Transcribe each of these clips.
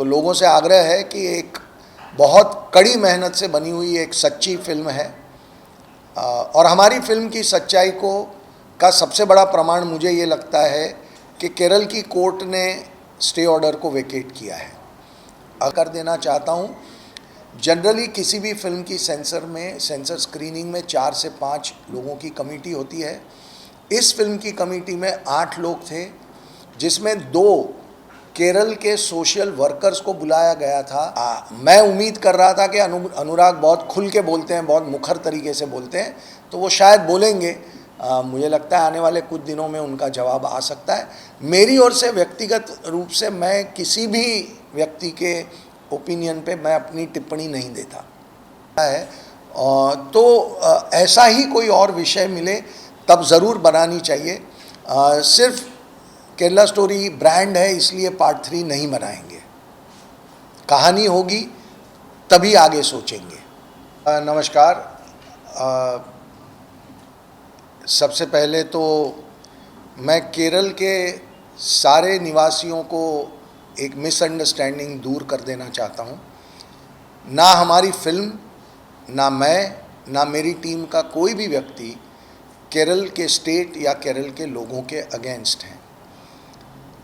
तो लोगों से आग्रह है कि एक बहुत कड़ी मेहनत से बनी हुई एक सच्ची फिल्म है और हमारी फिल्म की सच्चाई का सबसे बड़ा प्रमाण मुझे ये लगता है कि केरल की कोर्ट ने स्टे ऑर्डर को वेकेट किया है। कर देना चाहता हूँ, जनरली किसी भी फिल्म की सेंसर स्क्रीनिंग में 4 से 5 लोगों की कमेटी होती है। इस फिल्म की कमेटी में 8 लोग थे, जिसमें 2 केरल के सोशल वर्कर्स को बुलाया गया था। मैं उम्मीद कर रहा था कि अनुराग बहुत खुल के बोलते हैं, बहुत मुखर तरीके से बोलते हैं, तो वो शायद बोलेंगे। मुझे लगता है आने वाले कुछ दिनों में उनका जवाब आ सकता है। मेरी ओर से व्यक्तिगत रूप से मैं किसी भी व्यक्ति के ओपिनियन पे मैं अपनी टिप्पणी नहीं देता है। तो ऐसा ही कोई और विषय मिले तब ज़रूर बनानी चाहिए। सिर्फ केरला स्टोरी ब्रांड है इसलिए पार्ट 3 नहीं बनाएंगे। कहानी होगी तभी आगे सोचेंगे। नमस्कार। सबसे पहले तो मैं केरल के सारे निवासियों को एक मिसअंडरस्टैंडिंग दूर कर देना चाहता हूँ। ना हमारी फिल्म, ना मैं, ना मेरी टीम का कोई भी व्यक्ति केरल के स्टेट या केरल के लोगों के अगेंस्ट हैं।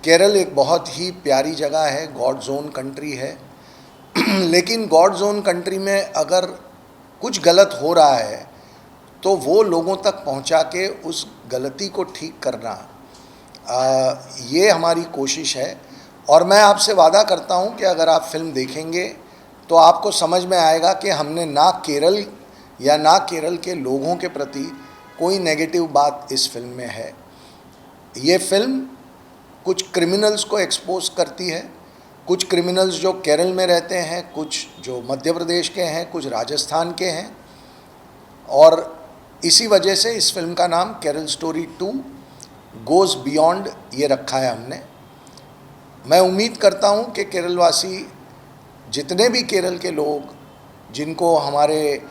केरल एक बहुत ही प्यारी जगह है, गॉड जोन कंट्री है। लेकिन गॉड जोन कंट्री में अगर कुछ गलत हो रहा है तो वो लोगों तक पहुंचा के उस गलती को ठीक करना, ये हमारी कोशिश है। और मैं आपसे वादा करता हूं कि अगर आप फिल्म देखेंगे तो आपको समझ में आएगा कि हमने ना केरल या ना केरल के लोगों के प्रति कोई नेगेटिव बात इस फिल्म में है। ये फिल्म कुछ क्रिमिनल्स को एक्सपोज करती है, कुछ क्रिमिनल्स जो केरल में रहते हैं, कुछ जो मध्य प्रदेश के हैं, कुछ राजस्थान के हैं, और इसी वजह से इस फिल्म का नाम केरल स्टोरी 2 गोज़ बियॉन्ड ये रखा है हमने। मैं उम्मीद करता हूँ कि केरलवासी, जितने भी केरल के लोग जिनको हमारे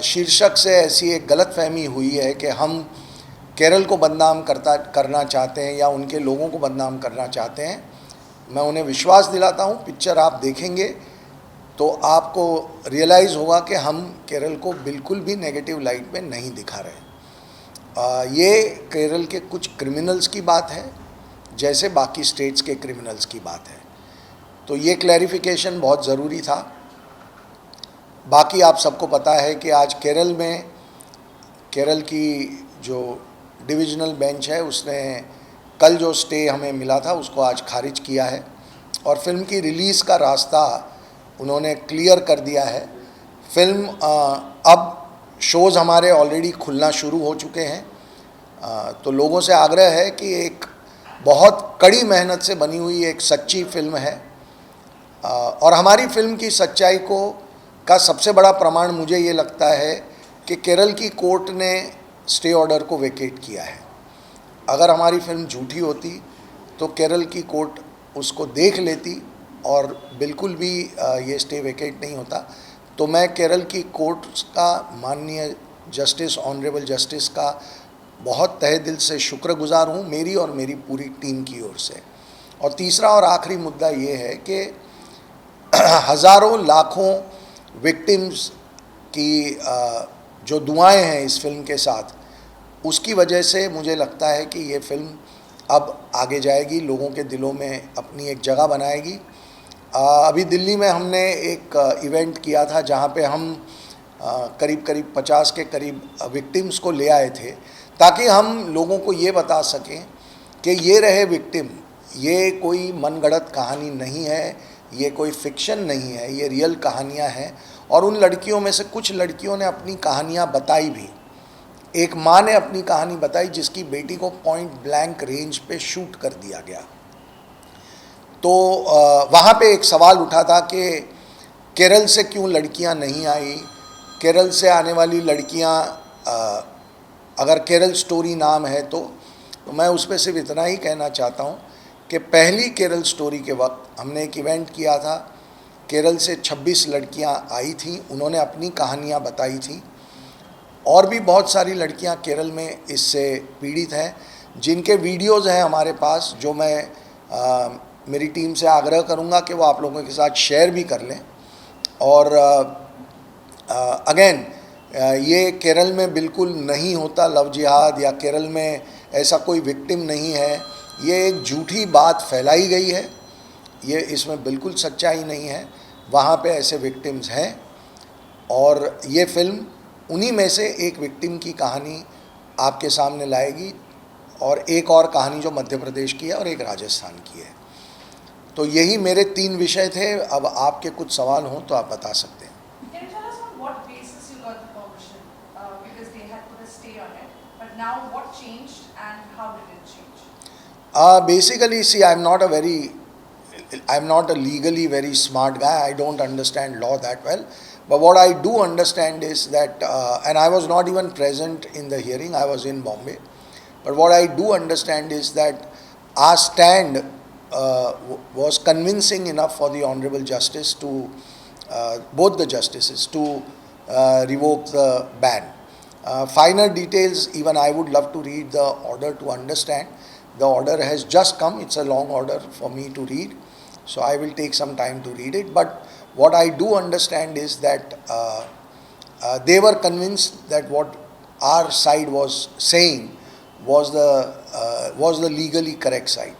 शीर्षक से ऐसी एक गलतफहमी हुई है कि हम केरल को बदनाम करना चाहते हैं या उनके लोगों को बदनाम करना चाहते हैं, मैं उन्हें विश्वास दिलाता हूँ पिक्चर आप देखेंगे तो आपको रियलाइज़ होगा कि हम केरल को बिल्कुल भी नेगेटिव लाइट में नहीं दिखा रहे। ये केरल के कुछ क्रिमिनल्स की बात है जैसे बाकी स्टेट्स के क्रिमिनल्स की बात है। तो ये क्लैरिफिकेशन बहुत ज़रूरी था। बाकी आप सबको पता है कि आज केरल की जो डिविजनल बेंच है उसने कल जो स्टे हमें मिला था उसको आज खारिज किया है और फिल्म की रिलीज़ का रास्ता उन्होंने क्लियर कर दिया है। फिल्म अब शोज़ हमारे ऑलरेडी खुलना शुरू हो चुके हैं। तो लोगों से आग्रह है कि एक बहुत कड़ी मेहनत से बनी हुई एक सच्ची फिल्म है और हमारी फिल्म की सच्चाई का सबसे बड़ा प्रमाण मुझे ये लगता है कि केरल की कोर्ट ने स्टे ऑर्डर को वेकेट किया है। अगर हमारी फिल्म झूठी होती तो केरल की कोर्ट उसको देख लेती और बिल्कुल भी ये स्टे वेकेट नहीं होता। तो मैं केरल की कोर्ट का माननीय जस्टिस, ऑनरेबल जस्टिस का बहुत तहे दिल से शुक्रगुजार हूँ, मेरी और मेरी पूरी टीम की ओर से। और तीसरा और आखिरी मुद्दा ये है कि हज़ारों लाखों विक्टिम्स की जो दुआएं हैं इस फिल्म के साथ, उसकी वजह से मुझे लगता है कि ये फिल्म अब आगे जाएगी, लोगों के दिलों में अपनी एक जगह बनाएगी। अभी दिल्ली में हमने एक इवेंट किया था जहाँ पे हम करीब 50 के करीब विक्टिम्स को ले आए थे ताकि हम लोगों को ये बता सकें कि ये रहे विक्टिम, ये कोई मनगढ़ंत कहानी नहीं है, ये कोई फिक्शन नहीं है, ये रियल कहानियाँ हैं। और उन लड़कियों में से कुछ लड़कियों ने अपनी कहानियाँ बताई भी। एक माँ ने अपनी कहानी बताई जिसकी बेटी को पॉइंट ब्लैंक रेंज पे शूट कर दिया गया। तो वहाँ पे एक सवाल उठा था कि केरल से क्यों लड़कियाँ नहीं आई, केरल से आने वाली लड़कियाँ अगर केरल स्टोरी नाम है तो मैं उस पर सिर्फ इतना ही कहना चाहता हूँ कि पहली केरल स्टोरी के वक्त हमने एक इवेंट किया था। केरल से 26 लड़कियाँ आई थीं, उन्होंने अपनी कहानियाँ बताई थी। और भी बहुत सारी लड़कियाँ केरल में इससे पीड़ित हैं जिनके वीडियोज़ हैं हमारे पास, जो मैं मेरी टीम से आग्रह करूंगा कि वो आप लोगों के साथ शेयर भी कर लें। और अगेन ये केरल में बिल्कुल नहीं होता लव जिहाद, या केरल में ऐसा कोई विक्टिम नहीं है, ये एक झूठी बात फैलाई गई है, ये इसमें बिल्कुल सच्चाई नहीं है। वहाँ पे ऐसे विक्टिम्स हैं और ये फिल्म उन्हीं में से एक विक्टिम की कहानी आपके सामने लाएगी, और एक और कहानी जो मध्य प्रदेश की है और एक राजस्थान की है। तो यही मेरे 3 विषय थे। अब आपके कुछ सवाल हों तो आप बता सकते हैं। Basically, see, I'm not a legally very smart guy. I don't understand law that well. But what I do understand is that, and I was not even present in the hearing, I was in Bombay. But what I do understand is that our stand was convincing enough for the Honorable Justice to, both the justices, to revoke the ban. Finer details, even I would love to read the order to understand. The order has just come, it's a long order for me to read, so I will take some time to read it. But what I do understand is that they were convinced that what our side was saying was the legally correct side.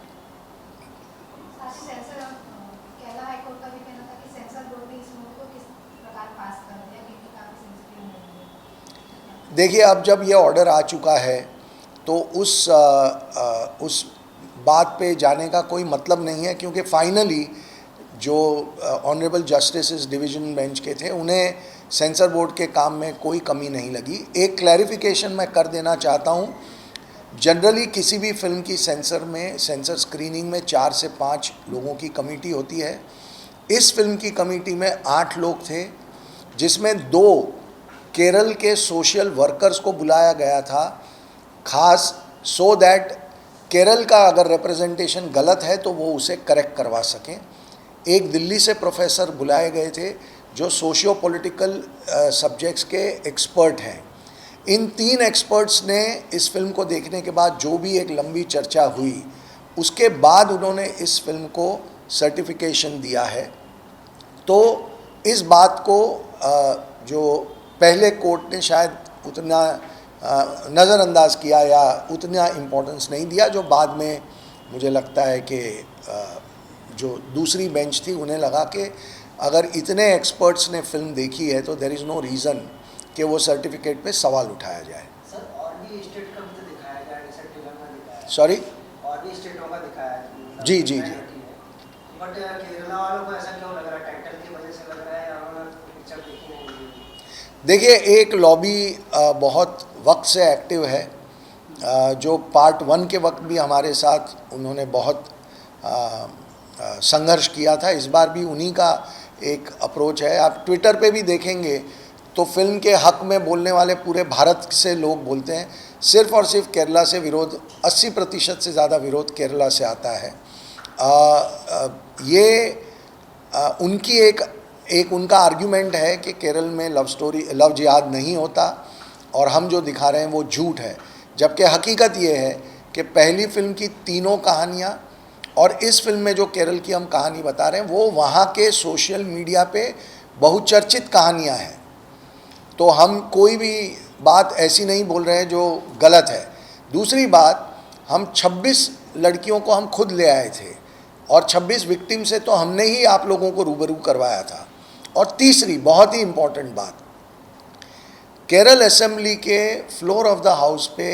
देखिए, अब जब ये order आ चुका है तो उस बात पे जाने का कोई मतलब नहीं है, क्योंकि फाइनली जो ऑनरेबल जस्टिस डिवीज़न बेंच के थे उन्हें सेंसर बोर्ड के काम में कोई कमी नहीं लगी। एक क्लैरिफिकेशन मैं कर देना चाहता हूँ। जनरली किसी भी फिल्म की सेंसर स्क्रीनिंग में 4 से 5 लोगों की कमेटी होती है। इस फिल्म की कमेटी में 8 लोग थे, जिसमें 2 केरल के सोशल वर्कर्स को बुलाया गया था, खास सो दैट केरल का अगर रिप्रेजेंटेशन गलत है तो वो उसे करेक्ट करवा सकें। एक दिल्ली से प्रोफेसर बुलाए गए थे जो सोशियो पॉलिटिकल सब्जेक्ट्स के एक्सपर्ट हैं। इन 3 एक्सपर्ट्स ने इस फिल्म को देखने के बाद जो भी एक लंबी चर्चा हुई, उसके बाद उन्होंने इस फिल्म को सर्टिफिकेशन दिया है। तो इस बात को जो पहले कोर्ट ने शायद उतना नज़रअंदाज किया या उतना इम्पोर्टेंस नहीं दिया, जो बाद में मुझे लगता है कि जो दूसरी बेंच थी उन्हें लगा कि अगर इतने एक्सपर्ट्स ने फिल्म देखी है तो देयर इज़ नो रीज़न कि वो सर्टिफिकेट पे सवाल उठाया जाए। सर, और भी स्टेट का भी दिखाया गया है, जैसे ट्रेलर में दिखाया है। सॉरी? और भी स्टेटों का दिखाया है। जी जी जी। बट केरला वालों को ऐसा क्यों लग रहा है? टाइटल की वजह से लग रहा है या उन्होंने पिक्चर देखी नहीं है? देखिए, एक लॉबी बहुत वक्त से एक्टिव है, जो पार्ट 1 के वक्त भी हमारे साथ उन्होंने बहुत संघर्ष किया था। इस बार भी उन्हीं का एक अप्रोच है। आप ट्विटर पे भी देखेंगे तो फिल्म के हक में बोलने वाले पूरे भारत से लोग बोलते हैं। सिर्फ और सिर्फ केरला से विरोध, 80% से ज़्यादा विरोध केरला से आता है। उनकी एक उनका आर्ग्यूमेंट है कि केरल में लव जिहाद नहीं होता और हम जो दिखा रहे हैं वो झूठ है, जबकि हकीकत ये है कि पहली फिल्म की तीनों कहानियाँ और इस फिल्म में जो केरल की हम कहानी बता रहे हैं वो वहाँ के सोशल मीडिया पे बहुचर्चित कहानियाँ हैं। तो हम कोई भी बात ऐसी नहीं बोल रहे हैं जो गलत है। दूसरी बात, हम 26 लड़कियों को हम खुद ले आए थे और 26 विक्टिम से तो हमने ही आप लोगों को रूबरू करवाया था। और तीसरी बहुत ही इम्पॉर्टेंट बात, केरल असेंबली के फ्लोर ऑफ द हाउस पे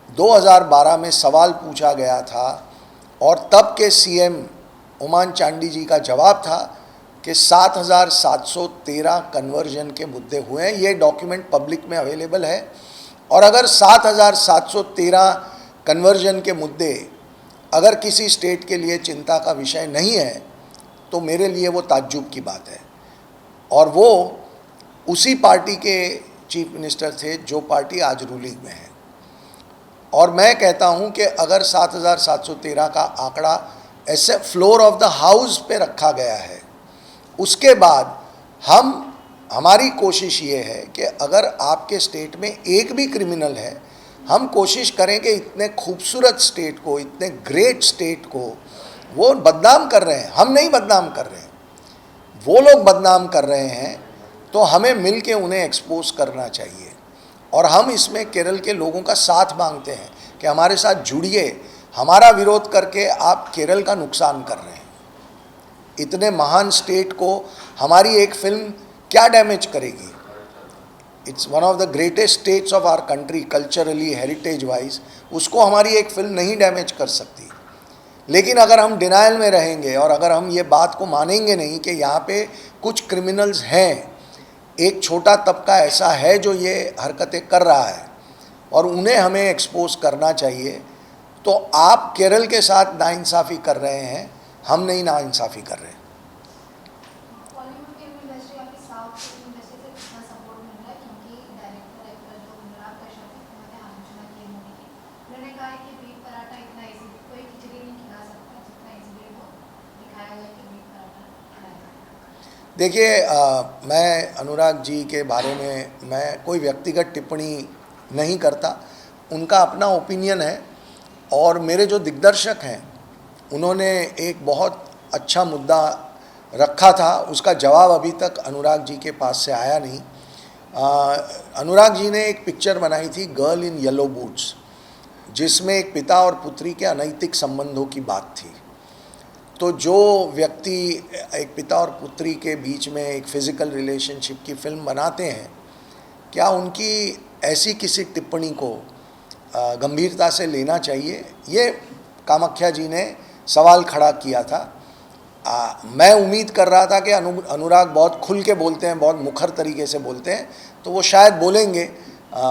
2012 में सवाल पूछा गया था और तब के सीएम ओमान चांडी जी का जवाब था कि 7,713 कन्वर्जन के मुद्दे हुए हैं। ये डॉक्यूमेंट पब्लिक में अवेलेबल है, और अगर 7,713 कन्वर्जन के मुद्दे अगर किसी स्टेट के लिए चिंता का विषय नहीं है तो मेरे लिए वो ताज्जुब की बात है। और वो उसी पार्टी के चीफ मिनिस्टर थे जो पार्टी आज रूलिंग में है। और मैं कहता हूं कि अगर 7,713 का आंकड़ा ऐसे फ्लोर ऑफ द हाउस पे रखा गया है, उसके बाद हमारी कोशिश ये है कि अगर आपके स्टेट में एक भी क्रिमिनल है, हम कोशिश करें कि इतने खूबसूरत स्टेट को, इतने ग्रेट स्टेट को वो बदनाम कर रहे हैं, हम नहीं बदनाम कर रहे हैं, वो लोग बदनाम कर रहे हैं। तो हमें मिल के उन्हें एक्सपोज करना चाहिए। और हम इसमें केरल के लोगों का साथ मांगते हैं कि हमारे साथ जुड़िए, हमारा विरोध करके आप केरल का नुकसान कर रहे हैं। इतने महान स्टेट को हमारी एक फिल्म क्या डैमेज करेगी? It's one of the greatest states of our country, culturally, heritage wise, उसको हमारी एक फिल्म नहीं डैमेज कर सकती। लेकिन अगर हम डिनाइल में रहेंगे और अगर हम ये बात को मानेंगे नहीं कि यहाँ पे कुछ क्रिमिनल्स हैं, एक छोटा तबका ऐसा है जो ये हरकतें कर रहा है और उन्हें हमें एक्सपोज करना चाहिए, तो आप केरल के साथ नाइंसाफ़ी कर रहे हैं, हम नहीं नाइंसाफ़ी कर रहे हैं। बॉलीवुड की इंडस्ट्री आपकी साउथ की इंडस्ट्री से कितना सपोर्ट मिल रहा है? क्योंकि डायरेक्टर एक्टर जो अनुराग कश्यप हैं, उन्होंने आलोचना की है मूवी की। उन्होंने कहा है कि बीफ पराठा इतना इजी, कोई खिचड़ी नहीं खिला सकता जितना इजीली वो दिखाया गया कि बीफ पराठा खिलाया जाए। देखिए, मैं अनुराग जी के बारे में मैं कोई व्यक्तिगत टिप्पणी नहीं करता, उनका अपना ओपिनियन है। और मेरे जो दिग्दर्शक हैं उन्होंने एक बहुत अच्छा मुद्दा रखा था, उसका जवाब अभी तक अनुराग जी के पास से आया नहीं। अनुराग जी ने एक पिक्चर बनाई थी गर्ल इन येलो बूट्स, जिसमें एक पिता और पुत्री के अनैतिक संबंधों की बात थी। तो जो व्यक्ति एक पिता और पुत्री के बीच में एक फ़िज़िकल रिलेशनशिप की फ़िल्म बनाते हैं, क्या उनकी ऐसी किसी टिप्पणी को गंभीरता से लेना चाहिए? ये कामाख्या जी ने सवाल खड़ा किया था। मैं उम्मीद कर रहा था कि अनुराग बहुत खुल के बोलते हैं, बहुत मुखर तरीके से बोलते हैं, तो वो शायद बोलेंगे।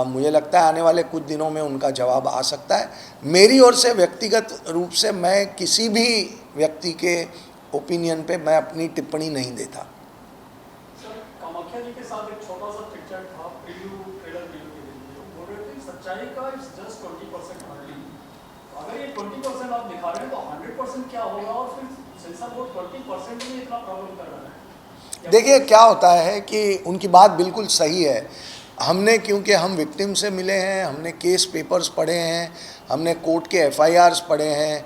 मुझे लगता है आने वाले कुछ दिनों में उनका जवाब आ सकता है। मेरी ओर से व्यक्तिगत रूप से मैं किसी भी व्यक्ति के ओपिनियन पे मैं अपनी टिप्पणी नहीं देता। सर, कामाख्या जी के साथ एक छोटा सा पिक्चर था, ट्रेलर रिव्यू के लिए बोल रहे थे सच्चाई का इट्स जस्ट 20% हार्डली। अगर ये 20% आप दिखा रहे हैं तो 100% क्या होगा? और फिर सेंसर बोर्ड 20% में इतना प्रॉब्लम कर रहा है। देखिए, क्या होता है कि उनकी बात बिल्कुल सही है। हमने, क्योंकि हम विक्टिम से मिले हैं, हमने केस पेपर्स पढ़े हैं, हमने कोर्ट के एफआईआर्स पढ़े हैं,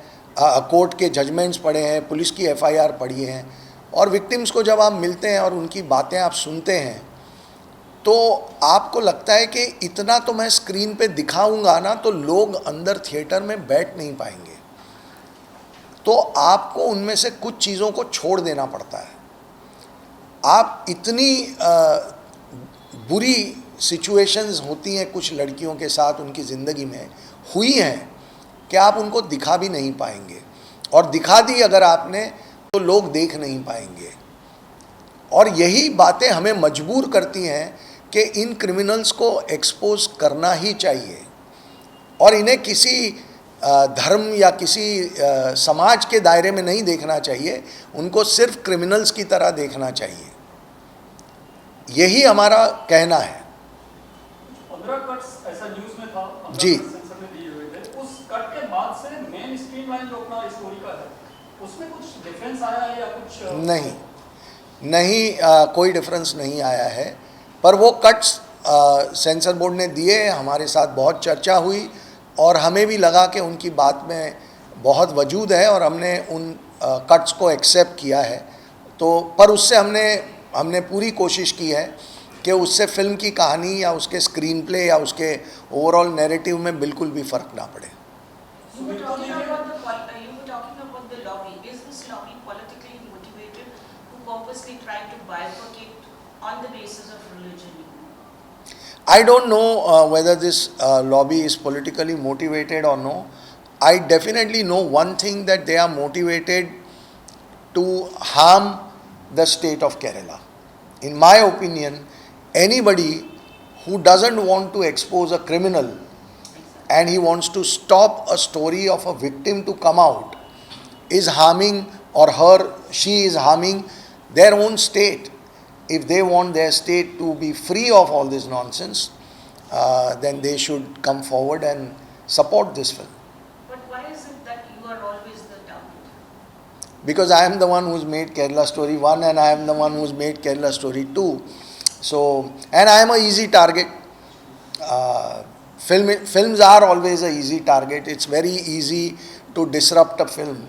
कोर्ट के जजमेंट्स पढ़े हैं, पुलिस की एफआईआर पढ़ी हैं। और विक्टिम्स को जब आप मिलते हैं और उनकी बातें आप सुनते हैं, तो आपको लगता है कि इतना तो मैं स्क्रीन पे दिखाऊंगा ना तो लोग अंदर थिएटर में बैठ नहीं पाएंगे। तो आपको उनमें से कुछ चीज़ों को छोड़ देना पड़ता है। आप इतनी बुरी सिचुएशंस होती हैं कुछ लड़कियों के साथ उनकी ज़िंदगी में हुई हैं कि आप उनको दिखा भी नहीं पाएंगे, और दिखा दी अगर आपने तो लोग देख नहीं पाएंगे। और यही बातें हमें मजबूर करती हैं कि इन क्रिमिनल्स को एक्सपोज करना ही चाहिए और इन्हें किसी धर्म या किसी समाज के दायरे में नहीं देखना चाहिए, उनको सिर्फ क्रिमिनल्स की तरह देखना चाहिए। यही हमारा कहना है। 15 कट्स ऐसा न्यूज़ में था, जी। सेंसर में दिए हुए थे। उस कट के बाद से मेन स्ट्रीम लाइन जो अपना स्टोरी का है, उसमें कुछ डिफरेंस आया है या कुछ? नहीं, कोई डिफरेंस नहीं आया है। पर वो कट्स सेंसर बोर्ड ने दिए, हमारे साथ बहुत चर्चा हुई और हमें भी लगा कि उनकी बात में बहुत वजूद है और हमने उन कट्स को एक्सेप्ट किया है। तो पर उससे हमने पूरी कोशिश की है कि उससे फिल्म की कहानी या उसके स्क्रीन प्ले या उसके ओवरऑल नैरेटिव में बिल्कुल भी फ़र्क ना पड़े। You were talking about the lobby. Is this lobby politically motivated, who purposely trying to bifurcate on the basis of religion? I don't know whether this lobby is politically motivated or no. I definitely know one thing, that they are motivated to harm the state of Kerala. In my opinion, anybody who doesn't want to expose a criminal and he wants to stop a story of a victim to come out is harming, or she is harming their own state. If they want their state to be free of all this nonsense, then they should come forward and support this film. But why is it that you are always the target? Because I am the one who's made Kerala Story 1 and I am the one who's made Kerala Story 2. So, and I am a easy target. Films are always a easy target. It's very easy to disrupt a film.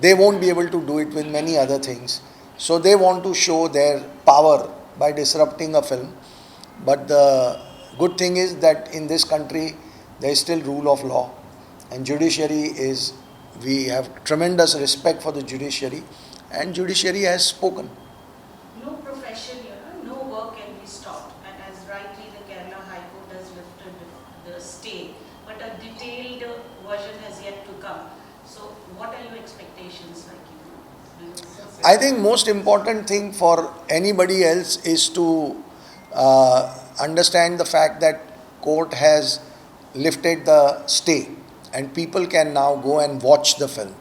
they won't be able to do it with many other things. So they want to show their power by disrupting a film. But the good thing is that in this country there is still rule of law, and judiciary is, we have tremendous respect for the judiciary, and judiciary has spoken. No profession, no work can be stopped, and as rightly the Kerala High Court has lifted the stay, but a detailed version has yet to come. So what are your expectations like? I think most important thing for anybody else is to understand the fact that court has lifted the stay, and people can now go and watch the film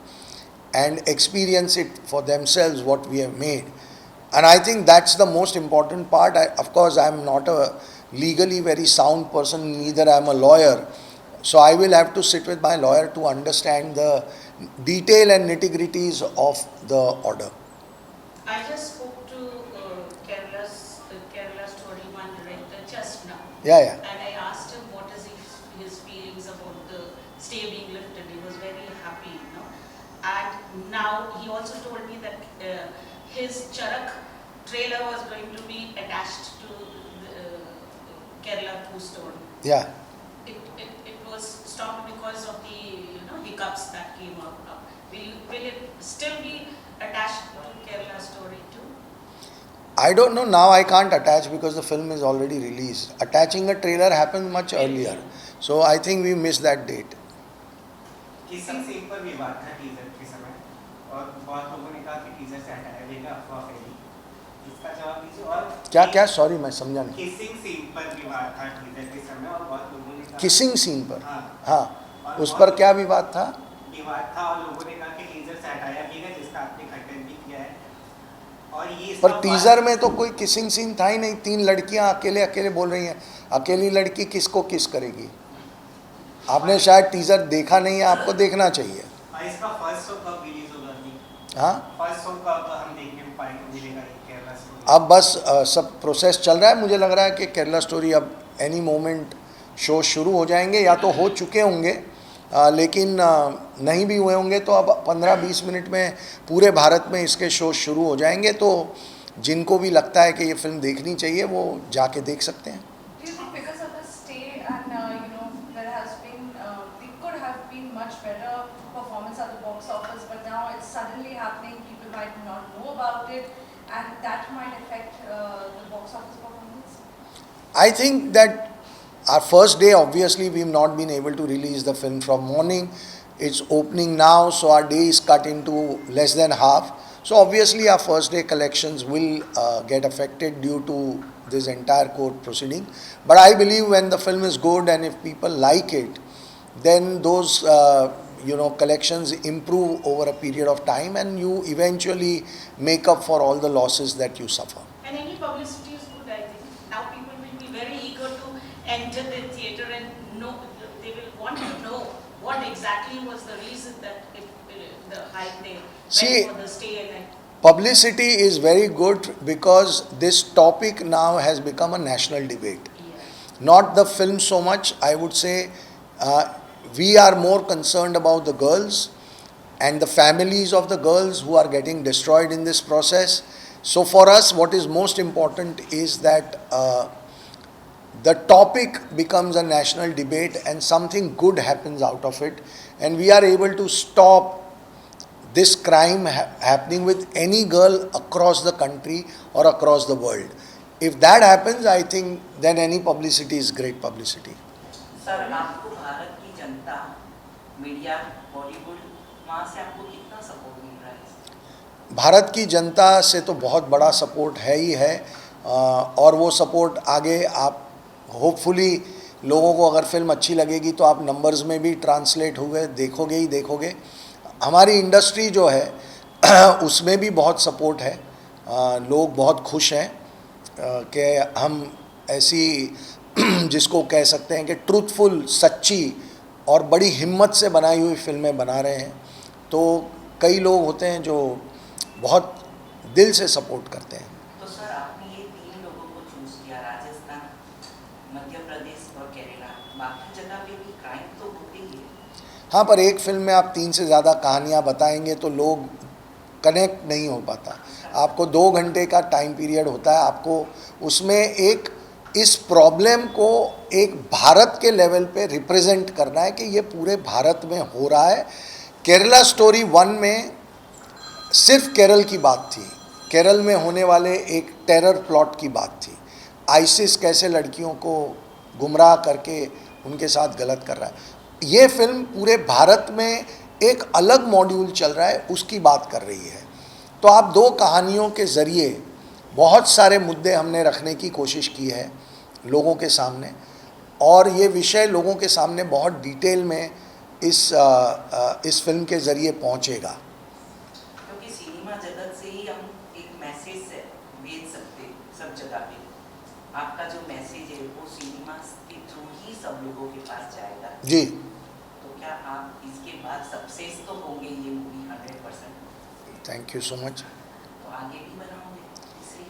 and experience it for themselves what we have made. And I think that's the most important part. Of course, I'm not a legally very sound person, neither I'm a lawyer. So I will have to sit with my lawyer to understand the detail and nitty-gritties of the order. I just spoke to Kerala Story One director just now. Yeah. And I asked him what is his feelings about the stay being lifted. He was very happy, And now he also told me that his Charak trailer was going to be attached to the Kerala 2 story. Yeah. It was stopped because of the hiccups that came up. Will it still be attached to Kerala Story 2? I don't know, now I can't attach because the film is already released. Attaching a trailer happened much earlier. So I think we missed that date. Kissing scene पर विवाद था teaser के समय और बहुत लोगों ने कहा कि टीजर से हटाया जाएगा, अफवाह फैली। इसका जवाब दीजिए। और क्या सॉरी मैं समझा नहीं। किसिंग सीन पर विवाद था टीजर के समय और बहुत लोगों ने कहा किसिंग सीन पर, हाँ, उस पर क्या विवाद था? विवाद था और लोगों ने कहा कि टीजर से हटाया भी है, जिसका आपने खंडन भी किया है। और ये पर टीजर में तो कोई किसिंग सीन था ही नहीं। 3 लड़कियां अकेले बोल रही हैं। अकेली लड़की किसको किस करेगी? आपने शायद टीजर देखा नहीं है, आपको देखना चाहिए। इसका फर्स्ट शो कब रिलीज होगा? हाँ, फर्स्ट शो कब हम देखने को पाएंगे, मिलेगा केरला स्टोरी? अब बस सब प्रोसेस चल रहा है। मुझे लग रहा है कि केरला स्टोरी अब एनी मोमेंट शो शुरू हो जाएंगे, या तो हो चुके होंगे, लेकिन नहीं भी हुए होंगे तो अब 15-20 मिनट में पूरे भारत में इसके शो शुरू हो जाएंगे। तो जिनको भी लगता है कि ये फिल्म देखनी चाहिए वो जाके देख सकते हैं। Do you think because of the stay and there has been, it could have been much better performance at the box office, but now it's suddenly happening, people might not know about it, and that might affect the box office performance? I think that our first day, obviously, we've not been able to release the film from morning. It's opening now, so our day is cut into less than half. So obviously, our first day collections will get affected due to this entire court proceeding. But I believe when the film is good and if people like it, then those collections improve over a period of time, and you eventually make up for all the losses that you suffer. And any publicity is good, I think. Now people will be very eager to enter the theatre and know, they will want to know what exactly was the reason that the hype they went for the stay. And Publicity is very good because this topic now has become a national debate. Not the film so much, I would say. We are more concerned about the girls and the families of the girls who are getting destroyed in this process. So for us, what is most important is that the topic becomes a national debate and something good happens out of it, and we are able to stop this crime happening with any girl across the country or across the world. If that happens, I think then any publicity is great publicity. Sir, आपको भारत की जनता, media, Bollywood, वहाँ से आपको कितना support मिल रहा है? भारत की जनता से तो बहुत बड़ा सपोर्ट है ही है, और वो सपोर्ट आगे आप होपफुली लोगों को अगर फिल्म अच्छी लगेगी तो आप नंबर्स में भी ट्रांसलेट हुए देखोगे ही देखोगे। हमारी इंडस्ट्री जो है उसमें भी बहुत सपोर्ट है। लोग बहुत खुश हैं कि हम ऐसी जिसको कह सकते हैं कि ट्रूथफुल, सच्ची और बड़ी हिम्मत से बनाई हुई फिल्में बना रहे हैं। तो कई लोग होते हैं जो बहुत दिल से सपोर्ट करते हैं। तो सर, आपने ये 3 लोगों को चूज किया, राजस्थान, मध्य प्रदेश और केरला, बाकी जगह पे भी क्राइम तो होते ही है। हाँ, पर एक फिल्म में आप 3 से ज़्यादा कहानियाँ बताएंगे तो लोग कनेक्ट नहीं हो पाता। आपको 2 घंटे का टाइम पीरियड होता है, आपको उसमें एक इस प्रॉब्लम को एक भारत के लेवल पे रिप्रेजेंट करना है कि ये पूरे भारत में हो रहा है। केरला स्टोरी 1 में सिर्फ केरल की बात थी, केरल में होने वाले एक टेरर प्लॉट की बात थी, आईसिस कैसे लड़कियों को गुमराह करके उनके साथ गलत कर रहा है। ये फिल्म पूरे भारत में एक अलग मॉड्यूल चल रहा है, उसकी बात कर रही है। तो आप 2 कहानियों के ज़रिए बहुत सारे मुद्दे हमने रखने की कोशिश की है लोगों के सामने, और ये विषय लोगों के सामने बहुत डिटेल में इस फिल्म के ज़रिए पहुंचेगा। क्योंकि सिनेमा जगत से ही हम एक मैसेज भेज सकते सब जगह पे। आपका जो मैसेज है वो सिनेमा के थ्रू ही सब लोगों के पास जाएगा जी। तो क्या आप इसके बाद सक्सेस तो होंगे ये movie 100%? Thank you so much. तो आगे भी बनाओगे इसे?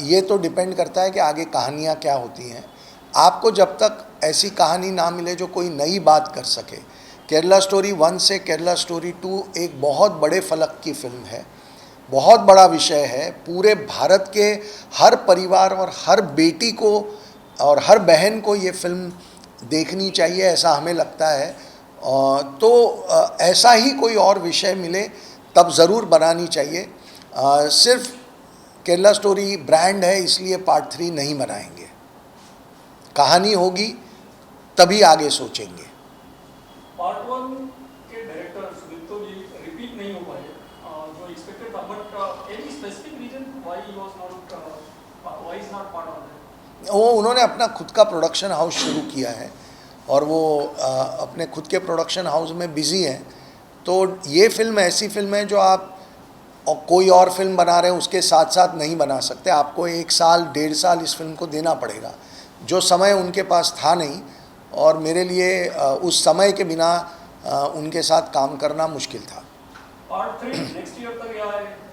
ये तो डिपेंड करता है कि आगे कहानियाँ क्या होती हैं। आपको जब तक ऐसी कहानी ना मिले जो कोई नई बात कर सके, केरला स्टोरी 1 से केरला स्टोरी 2 एक बहुत बड़े फलक की फिल्म है, बहुत बड़ा विषय है। पूरे भारत के हर परिवार और हर बेटी को और हर बहन को ये फिल्म देखनी चाहिए, ऐसा हमें लगता है। तो ऐसा ही कोई और विषय मिले तब ज़रूर बनानी चाहिए। सिर्फ केरला स्टोरी ब्रांड है इसलिए पार्ट 3 नहीं बनाएंगे। कहानी होगी तभी आगे सोचेंगे। पार्ट 1 के डायरेक्टर सुदीप्तो जी रिपीट नहीं हो पाए जो एक्सपेक्टेड था, but any specific reason why he was not part of that? वो उन्होंने अपना खुद का प्रोडक्शन हाउस शुरू किया है और वो अपने खुद के प्रोडक्शन हाउस में बिज़ी हैं। तो ये फिल्म ऐसी फिल्म है जो आप और कोई और फिल्म बना रहे हैं उसके साथ साथ नहीं बना सकते। आपको 1 साल 1.5 साल इस फिल्म को देना पड़ेगा, जो समय उनके पास था नहीं, और मेरे लिए उस समय के बिना उनके साथ काम करना मुश्किल था। पार्ट 3 नेक्स्ट ईयर तक या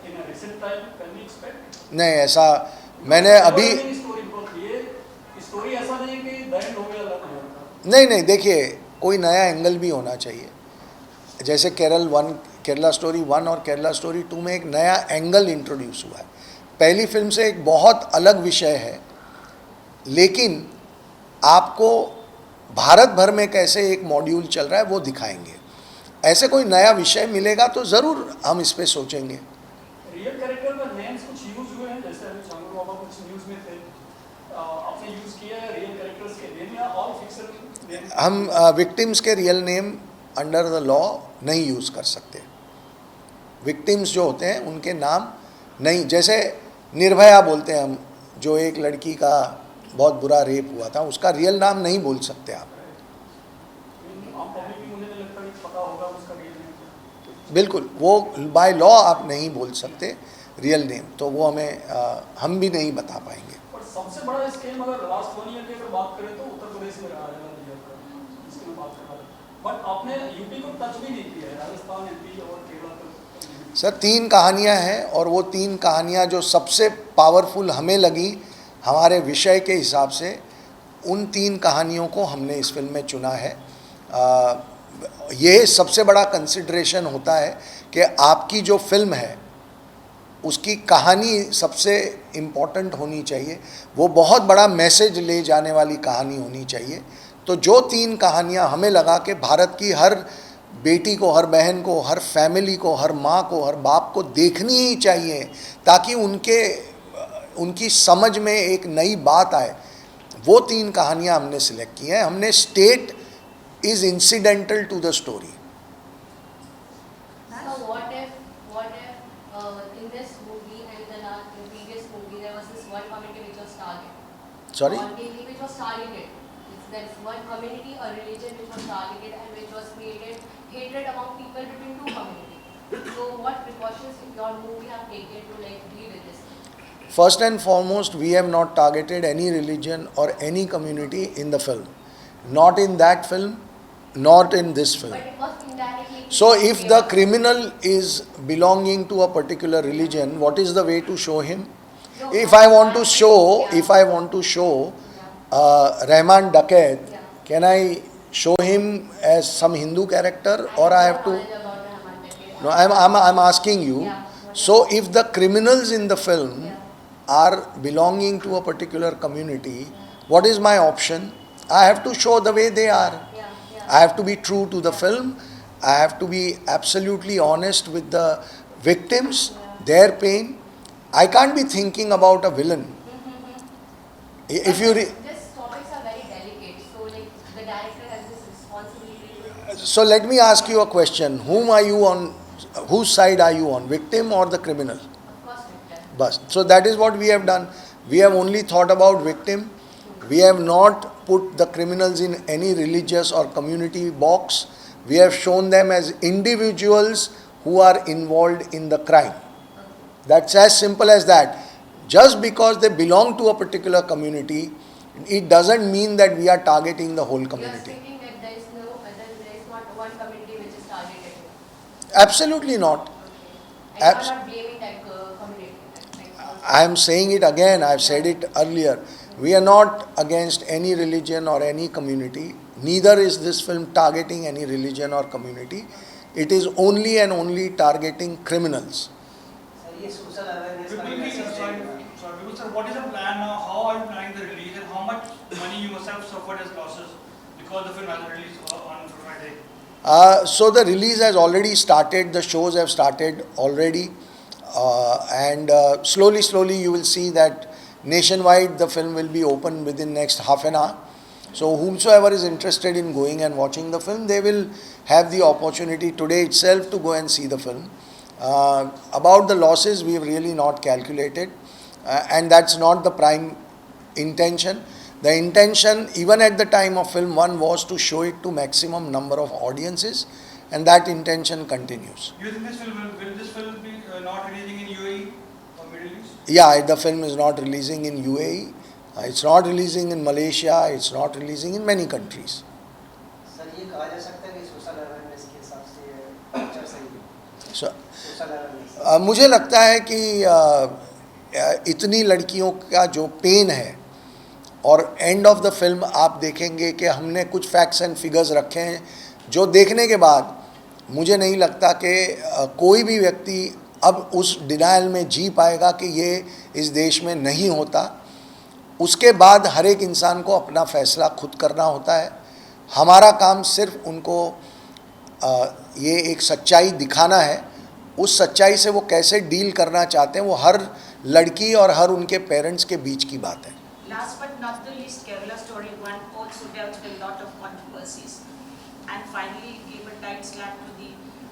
in a recent time can we expect? नहीं, ऐसा मैंने अभी स्टोरी ऐसा नहीं कि द एंड हो गया अलग हो गया। नहीं, देखिए कोई नया एंगल भी होना चाहिए। जैसे केरला स्टोरी 1 और केरला स्टोरी 2 में एक नया एंगल इंट्रोड्यूस हुआ है। पहली फिल्म से एक बहुत अलग विषय है, लेकिन आपको भारत भर में कैसे एक मॉड्यूल चल रहा है वो दिखाएंगे। ऐसे कोई नया विषय मिलेगा तो ज़रूर हम इस पे सोचेंगे। रियल कैरेक्टर में नेम्स कुछ यूज हुए हैं, जैसे अभी चांगू बाबा कुछ न्यूज़ में थे, आपने यूज़ किया है रियल कैरेक्टर्स के नेम या ऑल फिक्शन नेम? हम विक्टिम्स के real name under the law नहीं यूज़ कर सकते। विक्टिम्स जो होते हैं उनके नाम नहीं, जैसे निर्भया बोलते हैं हम, जो एक लड़की का बहुत बुरा रेप हुआ था, उसका रियल नाम नहीं बोल सकते आप। बिल्कुल, वो बाय लॉ आप नहीं बोल सकते रियल नेम, तो वो हम भी नहीं बता पाएंगे। पर सबसे बड़ा स्कैम अगर लास्ट 1 ईयर की अगर बात करें तो उत्तर प्रदेश में रहा है, जिसकी मैं बात कर रहा था, बट आपने यूपी को टच भी नहीं किया है, राजस्थान, एमपी और केरला तक। सर 3 कहानियां हैं और वो 3 कहानियां जो सबसे पावरफुल हमें लगी हमारे विषय के हिसाब से, उन 3 कहानियों को हमने इस फिल्म में चुना है। ये सबसे बड़ा कंसिडरेशन होता है कि आपकी जो फिल्म है उसकी कहानी सबसे इम्पॉर्टेंट होनी चाहिए, वो बहुत बड़ा मैसेज ले जाने वाली कहानी होनी चाहिए। तो जो 3 कहानियाँ हमें लगा कि भारत की हर बेटी को, हर बहन को, हर फैमिली को, हर माँ को, हर बाप को देखनी ही चाहिए, ताकि उनकी समझ में एक नई बात आए, वो 3 कहानियाँ हमने सिलेक्ट की हैं। हमने state is incidental to the story. So what if in this movie and the previous movie there was this one community which was targeted? Sorry? On TV which was targeted. There's one community or religion which was targeted and which was created hatred among people between 2 communities. So what precautions in your movie have taken to deal with this? First and foremost, we have not targeted any religion or any community in the film. Not in that film, not in this film. But it was indirectly. So if the criminal is belonging to a particular religion, what is the way to show him? No, If I want to show Rahman Dakat, can I show him as some Hindu character, or I have to? Knowledge about the Haman Patel. No, I'm asking you. Yeah. So if the criminals in the film Yeah. are belonging to a particular community, what is my option? I have to show the way they are. Yeah, yeah. I have to be true to the film. I have to be absolutely honest with the victims, their pain. I can't be thinking about a villain. If you These topics are very delicate, so like the director has this responsibility to. so let me ask you a question. Whom are you on? Whose side are you on? Victim or the criminal? Of course, Victor. Bas. So that is what we have done. We have only thought about victim. We have not put the criminals in any religious or community box. We have shown them as individuals who are involved in the crime. That's as simple as that. Just because they belong to a particular community, it doesn't mean that we are targeting the whole You are community. stating that there is not one community which is targeted. Absolutely not. And you are not blaming that community. I am saying it again, I have said it earlier. We are not against any religion or any community. Neither is this film targeting any religion or community. It is only and only targeting criminals. Sir ये social awareness का Will be, message sorry, देगा। sorry, Vipul sir, what is the plan now? How are you planning the release and how much money you must have suffered as losses because the film has released on Friday? So the release has already started, the shows have started already, and slowly you will see that nationwide the film will be open within next half an hour. So whomsoever is interested in going and watching the film, they will have the opportunity today itself to go and see the film. About the losses, we have really not calculated, and that's not the prime intention. The intention, even at the time of film one, was to show it to maximum number of audiences, and that intention continues. You think this film will this film be not releasing in UAE or Middle East? Yeah, the film is not releasing in UAE, it's not releasing in Malaysia, it's not releasing in many countries. Sir ये कहा जा सकता है कि social awareness के हिसाब से picture सही है So, सोशल अवेयरनेस मुझे लगता है कि इतनी लड़कियों का जो पेन है, और एंड ऑफ द फिल्म आप देखेंगे कि हमने कुछ फैक्ट्स एंड फिगर्स रखे हैं जो देखने के बाद मुझे नहीं लगता कि कोई भी व्यक्ति अब उस डिनायल में जी पाएगा कि ये इस देश में नहीं होता. उसके बाद हर एक इंसान को अपना फैसला खुद करना होता है. हमारा काम सिर्फ उनको ये एक सच्चाई दिखाना है. उस सच्चाई से वो कैसे डील करना चाहते हैं वो हर लड़की और हर उनके पेरेंट्स के बीच की बात है. Last but not the least, Kerala Story 1 also dealt with a lot of controversies. And finally, it gave a tight slap to the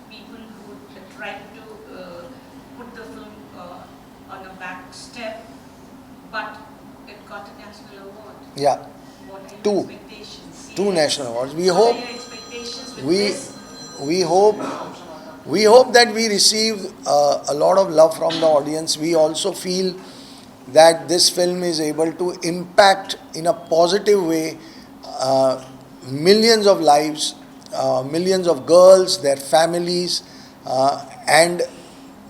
people who tried to put the film on a back step, but it got a national award. Yeah, What are your Two. expectations? two Yes. national awards. We What are hope your expectations with this? we hope that we receive a lot of love from the audience. We also feel that this film is able to impact in a positive way millions of lives, millions of girls, their families, and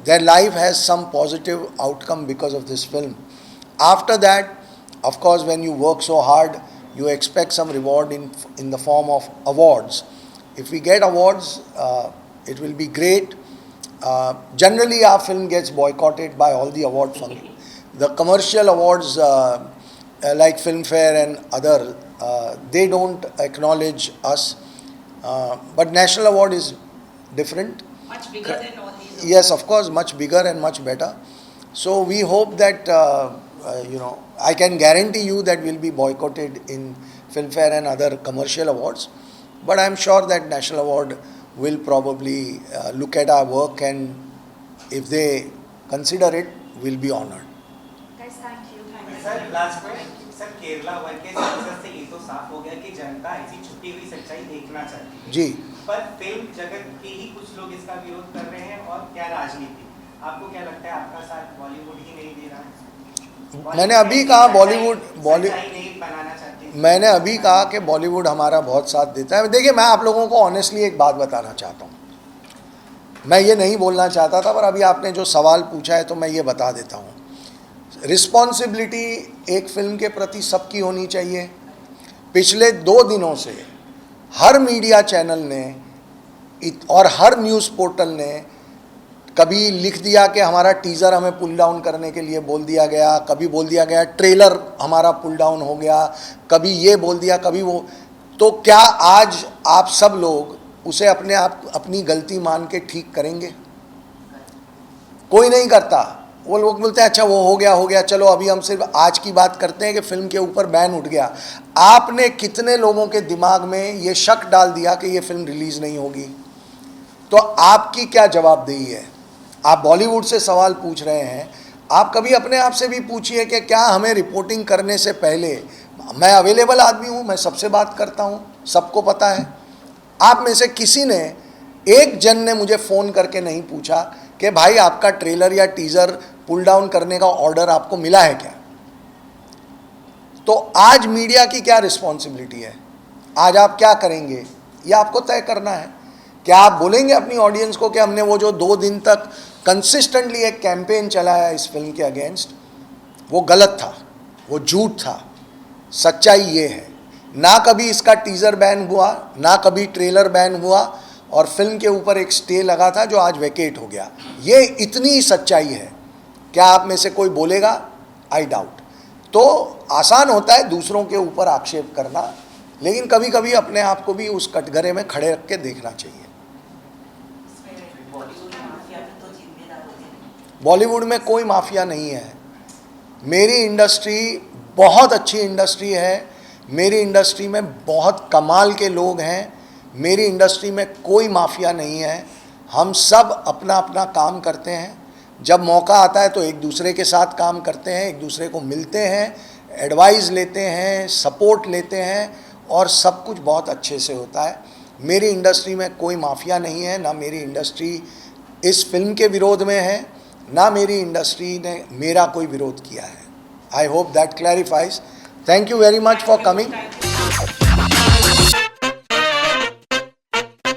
their life has some positive outcome because of this film. After that, of course, when you work so hard, you expect some reward in the form of awards. If we get awards, it will be great. Generally, our film gets boycotted by all the award functions. The commercial awards like Filmfare and other, they don't acknowledge us. But National Award is different. Much bigger than all these. Yes, of course, much bigger and much better. So we hope that, I can guarantee you that we'll be boycotted in Filmfare and other commercial awards. But I'm sure that National Award will probably look at our work, and if they consider it, we'll be honored. Guys, thank you. Sir last में sir Kerala one के success से ये तो साफ हो गया कि जनता ऐसी छुपी हुई सच्चाई देखना चाहती है. जी. पर फिल्म जगत के ही कुछ लोग इसका विरोध कर रहे हैं, और क्या राजनीति. आपको क्या लगता है आपका साथ बॉलीवुड ही नहीं दे रहा है? मैंने अभी कहा सच्चाई नहीं बनाना चाहते. मैंने अभी कहा कि बॉलीवुड हमारा बहुत साथ देता है. देखिए, मैं आप लोगों को ऑनेस्टली एक बात बताना चाहता हूँ. मैं ये नहीं बोलना चाहता था, पर अभी आपने जो सवाल पूछा है तो मैं ये बता देता हूँ. रिस्पॉन्सिबिलिटी एक फिल्म के प्रति सबकी होनी चाहिए. पिछले 2 दिनों से हर मीडिया चैनल ने और हर न्यूज़ पोर्टल ने कभी लिख दिया कि हमारा टीज़र हमें पुल डाउन करने के लिए बोल दिया गया, कभी बोल दिया गया ट्रेलर हमारा पुल डाउन हो गया, कभी ये बोल दिया, कभी वो। तो क्या आज आप सब लोग उसे अपने आप अपनी गलती मान के ठीक करेंगे? कोई नहीं करता। वो लोग बोलते हैं अच्छा वो हो गया, चलो अभी हम सिर्फ आज की बात करते हैं कि फिल्म के ऊपर बैन उठ गया। आपने कितने लोगों के दिमाग में ये शक डाल दिया कि ये फिल्म रिलीज़ नहीं होगी? तो आपकी क्या जवाबदेही है? आप बॉलीवुड से सवाल पूछ रहे हैं, आप कभी अपने आप से भी पूछिए कि क्या हमें रिपोर्टिंग करने से पहले, मैं अवेलेबल आदमी हूँ, मैं सबसे बात करता हूँ, सबको पता है। आप में से किसी ने, एक जन ने मुझे फ़ोन करके नहीं पूछा कि भाई आपका ट्रेलर या टीज़र पुल डाउन करने का ऑर्डर आपको मिला है क्या? तो आज मीडिया की क्या रिस्पॉन्सिबिलिटी है? आज आप क्या करेंगे ये आपको तय करना है। क्या आप बोलेंगे अपनी ऑडियंस को कि हमने वो जो 2 दिन तक कंसिस्टेंटली एक कैंपेन चलाया इस फिल्म के अगेंस्ट, वो गलत था, वो झूठ था? सच्चाई ये है, ना कभी इसका टीज़र बैन हुआ, ना कभी ट्रेलर बैन हुआ, और फिल्म के ऊपर एक स्टे लगा था जो आज वैकेट हो गया। ये इतनी सच्चाई है। क्या आप में से कोई बोलेगा? I doubt. तो आसान होता है दूसरों के ऊपर आक्षेप करना, लेकिन कभी कभी अपने आप को भी उस कटघरे में खड़े रख के देखना चाहिए। बॉलीवुड में कोई माफिया नहीं है। मेरी इंडस्ट्री बहुत अच्छी इंडस्ट्री है, मेरी इंडस्ट्री में बहुत कमाल के लोग हैं, मेरी इंडस्ट्री में कोई माफिया नहीं है। हम सब अपना अपना काम करते हैं, जब मौका आता है तो एक दूसरे के साथ काम करते हैं, एक दूसरे को मिलते हैं, एडवाइस लेते हैं, सपोर्ट लेते हैं, और सब कुछ बहुत अच्छे से होता है। मेरी इंडस्ट्री में कोई माफिया नहीं है, ना मेरी इंडस्ट्री इस फिल्म के विरोध में है, ना मेरी इंडस्ट्री ने मेरा कोई विरोध किया है। I hope that clarifies. Thank you very much for coming.